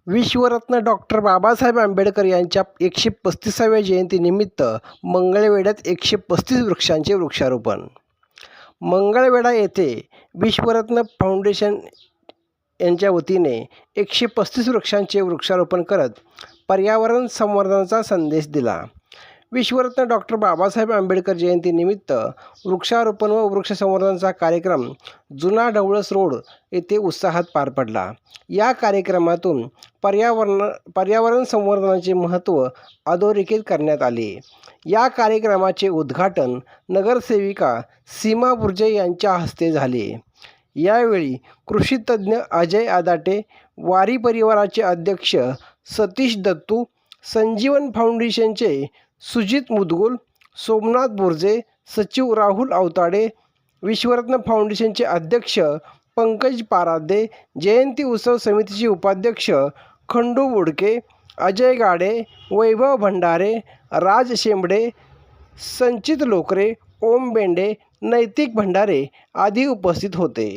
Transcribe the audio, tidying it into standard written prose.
विश्वरत्न doctor Babasaheb Ambedkar यांच्या 135व्या जयंतीनिमित्त मंगळवेढ्यात 135 वृक्षांचे वृक्षारोपण. मंगळवेढा येथे विश्वरत्न फाउंडेशन यांच्या वतीने 135 वृक्षांचे वृक्षारोपण करत पर्यावरण संवर्धनाचा संदेश दिला. विश्वरत्न डॉक्टर बाबासाहेब आंबेडकर जयंतीनिमित्त वृक्षारोपण व वृक्ष संवर्धनाचा कार्यक्रम जुना ढवळस रोड येथे उत्साहात पार पडला. या कार्यक्रमातून पर्यावरण संवर्धनाचे महत्त्व अधोरेखित करण्यात आले. या कार्यक्रमाचे उद्घाटन नगरसेविका सीमा बुर्जे यांच्या हस्ते झाले. यावेळी कृषीतज्ञ अजय आदाटे, वारी परिवाराचे अध्यक्ष सतीश दत्तू, संजीवन फाउंडेशनचे सुजित मुदगुल, सोमनाथ बोर्जे, सचिव राहुल अवताडे, विश्वरत्न फाउंडेशनचे अध्यक्ष पंकज पारादे, जयंती उत्सव समितीचे उपाध्यक्ष खंडू बुडके, अजय गाडे, वैभव भंडारे, राज शेंबडे, संचित लोकरे, ओम बेंडे, नैतिक भंडारे आदी उपस्थित होते.